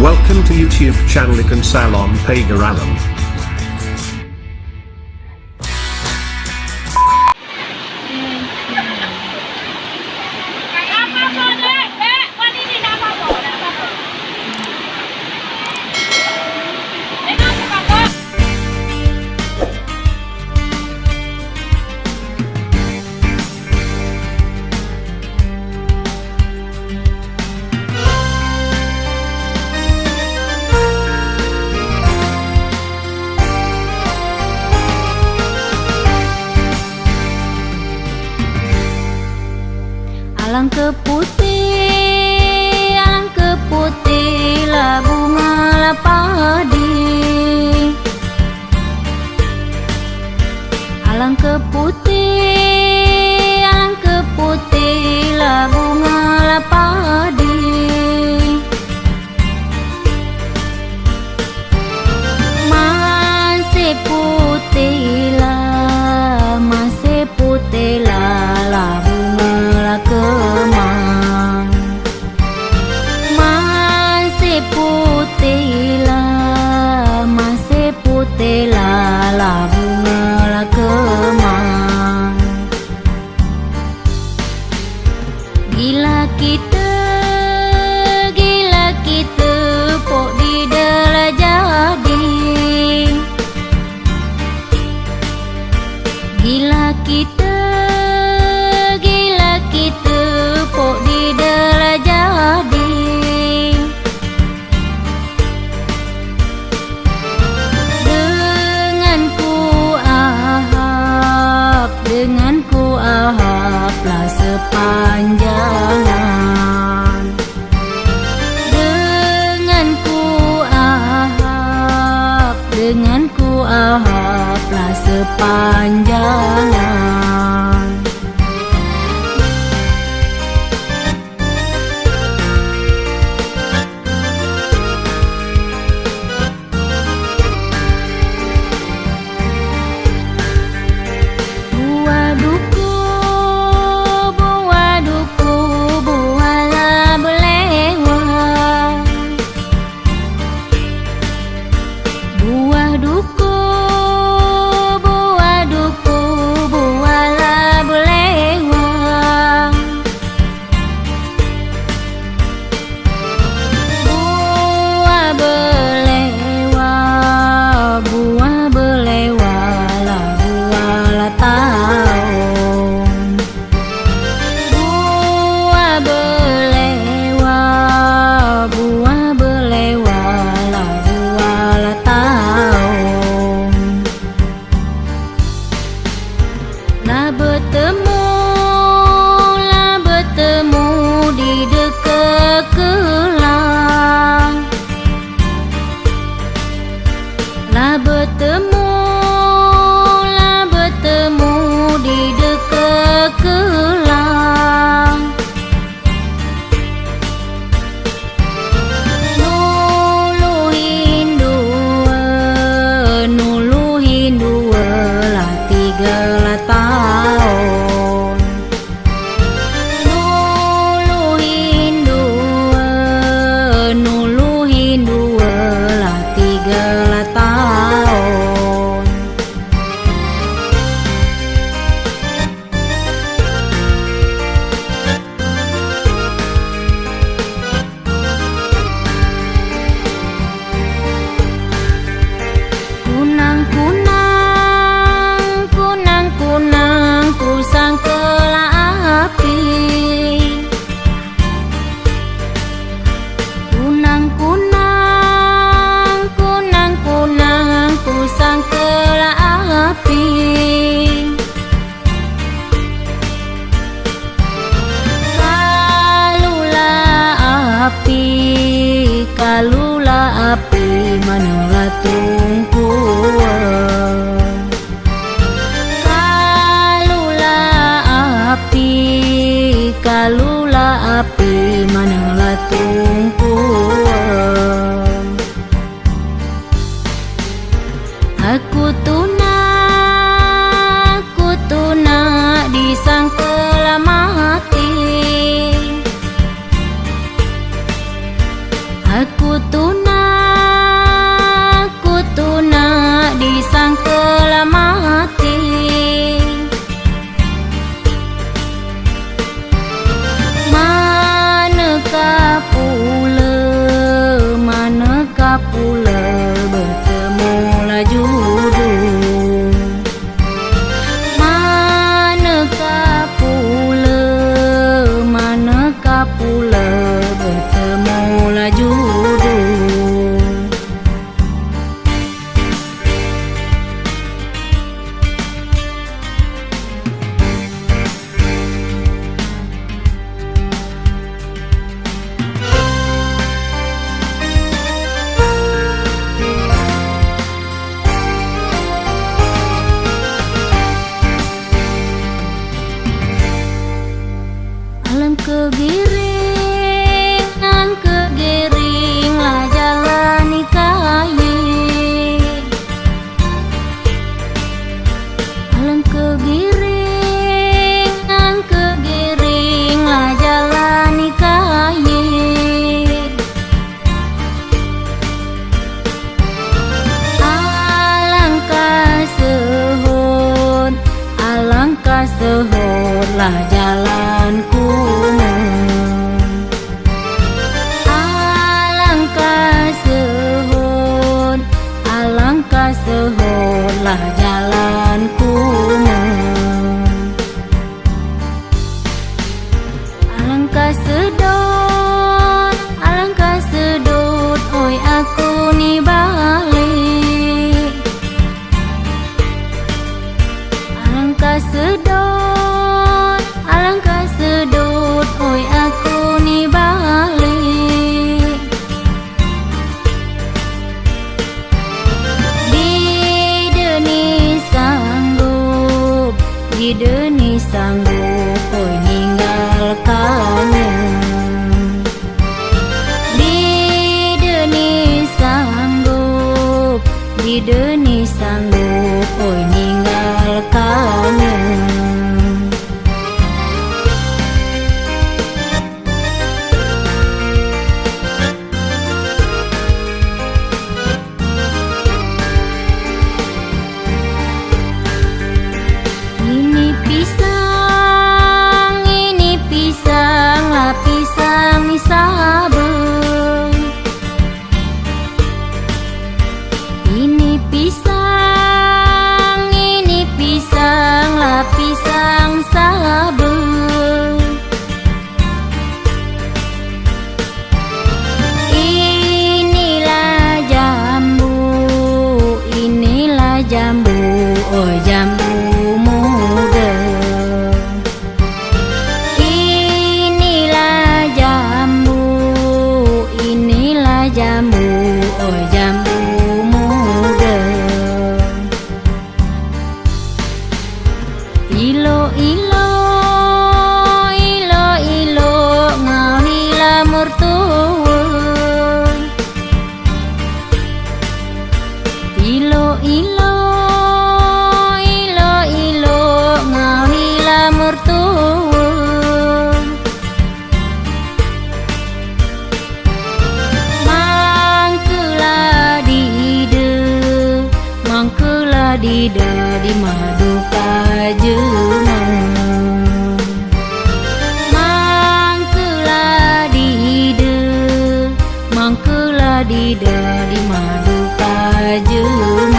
Welcome to YouTube channel Ikan Salon Pagaralam. Alangkah putih lah bunga lah padi. Alangkah putih lah bunga lah padi. Masih putih lah lah bunga lah kemang. Masih putih lah bunga lah kemang. Gila kita pok di dalam jadi. Gila kita pok di dalam jadi. Dengan ku ahap lah sepanjangan. Dengan ku ahap lah sepanjangan. Lah bertemu di dekat kelang. Lah bertemu di dekat kelang. Nuluhin dua lah 3 tahun. Nuluhin dua lah 3 tahun. Kunang ku sangkala api. Kunang ku sangkala api. Kalulah api manalah tumpuan. Kalulah api manalah tumpuan. Aku tuna disangkala mati. Aku tuna kegiring lah jalani kaye. Alang kegiring lah jalani kaye. Alangkah sehot lah jalanku. Alangkah sehot lah jalanku. Alangkah sedot, oi aku ni balik. Alangkah sedot, oi aku ni balik. Deni sanggup, oi ninggalkannya. Deni sanggup, oi ninggalkannya. Ini pisang lah pisang ni sabeng. Ini pisang lah pisang sabeng. Inilah jambu, oh jambu muda. Inilah jambu, oh jambu muda. Ilo ngau ni lamur tua. Ilo ngau ni lamur tua. Mangkelah dida di madu kajengan. Mangkelah dida di madu kajengan.